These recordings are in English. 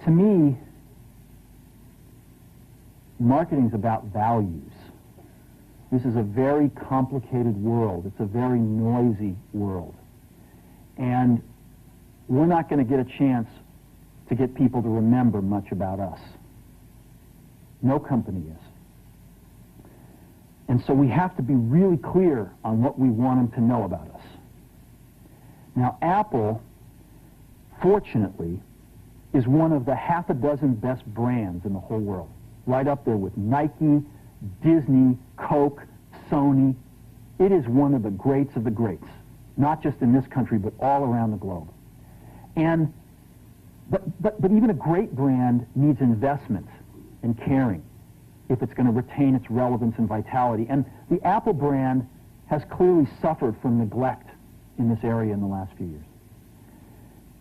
To me, marketing is about values. This is a very complicated world. It's a very noisy world. And we're not going to get a chance to get people to remember much about us. No company is. And so we have to be really clear on what we want them to know about us. Now, Apple, fortunately, is one of the half a dozen best brands in the whole world. Right up there with Nike, Disney, Coke, Sony. It is one of the greats of the greats, not just in this country, but all around the globe. And but even a great brand needs investment and caring if it's going to retain its relevance and vitality. And the Apple brand has clearly suffered from neglect in this area in the last few years.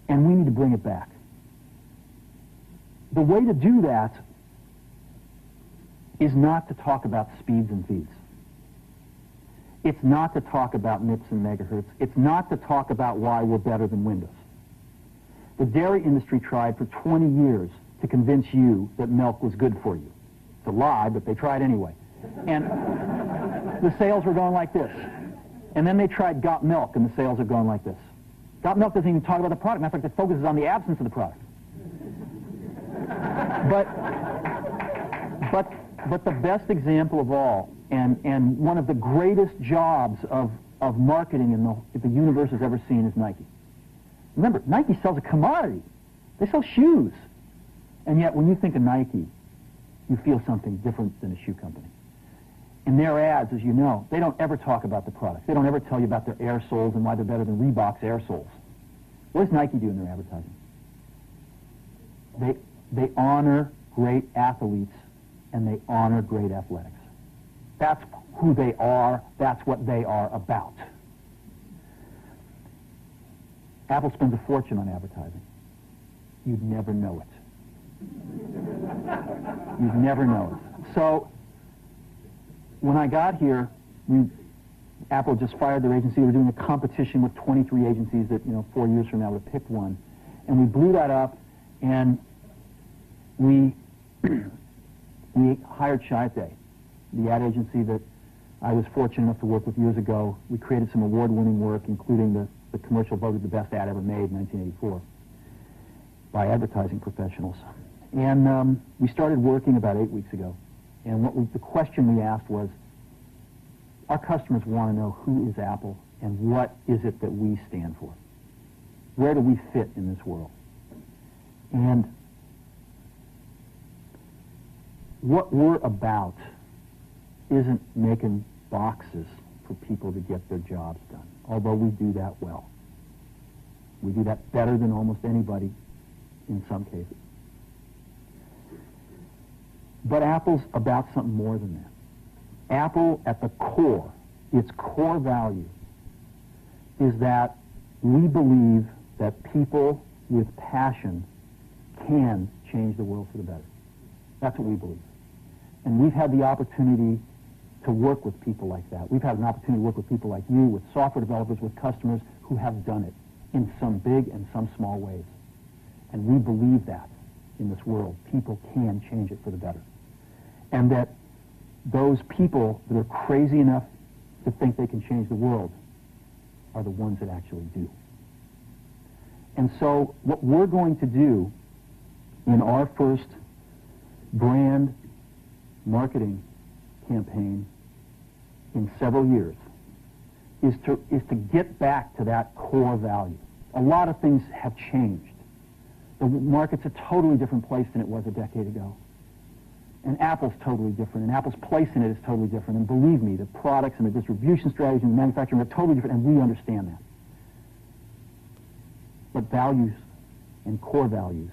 And we need to bring it back. The way to do that is not to talk about speeds and feeds. It's not to talk about MIPS and megahertz. It's not to talk about why we're better than Windows. The dairy industry tried for 20 years to convince you that milk was good for you. It's a lie, but they tried anyway. And the sales were going like this. And then they tried Got Milk, and the sales are going like this. Got Milk doesn't even talk about the product. Matter of fact, it focuses on the absence of the product. But the best example of all, and one of the greatest jobs of marketing the universe has ever seen is Nike. Remember, Nike sells a commodity. They sell shoes. And yet, when you think of Nike, you feel something different than a shoe company. In their ads, as you know, they don't ever talk about the product. They don't ever tell you about their air soles and why they're better than Reebok's air soles. What does Nike do in their advertising? They honor great athletes and they honor great athletics. That's who they are. That's what they are about. Apple spends a fortune on advertising. You'd never know it. You'd never know it. So, when I got here, Apple just fired their agency. They were doing a competition with 23 agencies that, 4 years from now would have picked one. And we blew that up, and we hired Chiat, the ad agency that I was fortunate enough to work with years ago. We created some award-winning work, including the commercial voted the best ad ever made in 1984 by advertising professionals. And we started working about 8 weeks ago. And the question we asked was, our customers want to know who is Apple and what is it that we stand for? Where do we fit in this world? And what we're about isn't making boxes for people to get their jobs done, although we do that well. We do that better than almost anybody in some cases. But Apple's about something more than that. Apple, at the core, its core value, is that we believe that people with passion can change the world for the better. That's what we believe. And we've had the opportunity to work with people like that. We've had an opportunity to work with people like you, with software developers, with customers who have done it in some big and some small ways. And we believe that in this world, people can change it for the better. And that those people that are crazy enough to think they can change the world are the ones that actually do. And so what we're going to do in our first brand marketing campaign in several years is to get back to that core value. A lot of things have changed. The market's a totally different place than it was a decade ago. And Apple's totally different, and Apple's place in it is totally different. And believe me, the products and the distribution strategy and the manufacturing are totally different, and we understand that. But values and core values,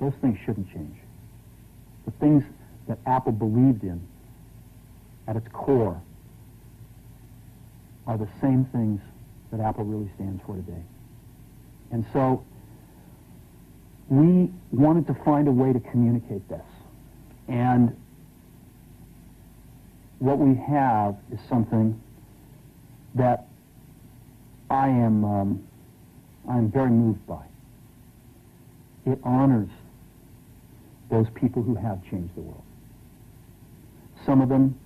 those things shouldn't change. The things that Apple believed in at its core are the same things that Apple really stands for today. And so we wanted to find a way to communicate this. And what we have is something that I'm very moved by. It honors those people who have changed the world. Some of them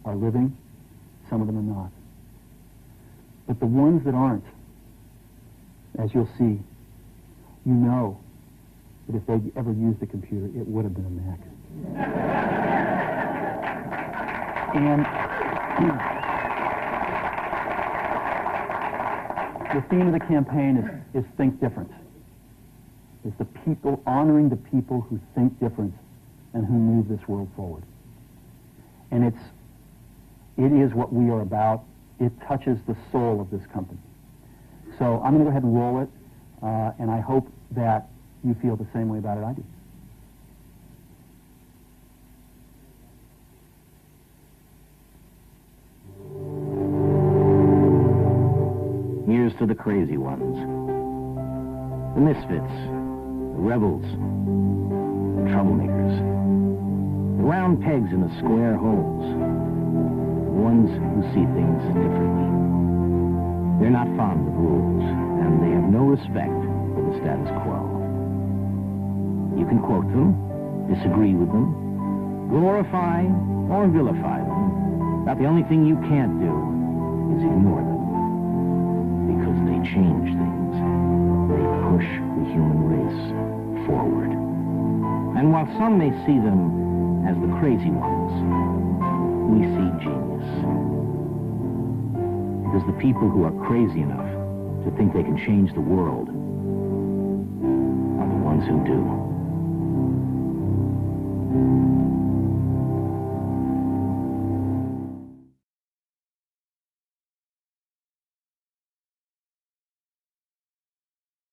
are living, some of them are not. But the ones that aren't, as you'll see, you know that if they'd ever used a computer, it would have been a Mac. And the theme of the campaign is Think Different. It's the people, honoring the people who think different and who move this world forward. And it is what we are about. It touches the soul of this company. So I'm going to go ahead and roll it, and I hope that you feel the same way about it I do. Here's to the crazy ones, the misfits, the rebels, the troublemakers, the round pegs in the square holes, the ones who see things differently. They're not fond of rules, and they have no respect for the status quo. You can quote them, disagree with them, glorify or vilify them, but the only thing you can't do is ignore them. Because they change things. They push the human race forward. And while some may see them as the crazy ones, we see genius. Because the people who are crazy enough to think they can change the world are the ones who do.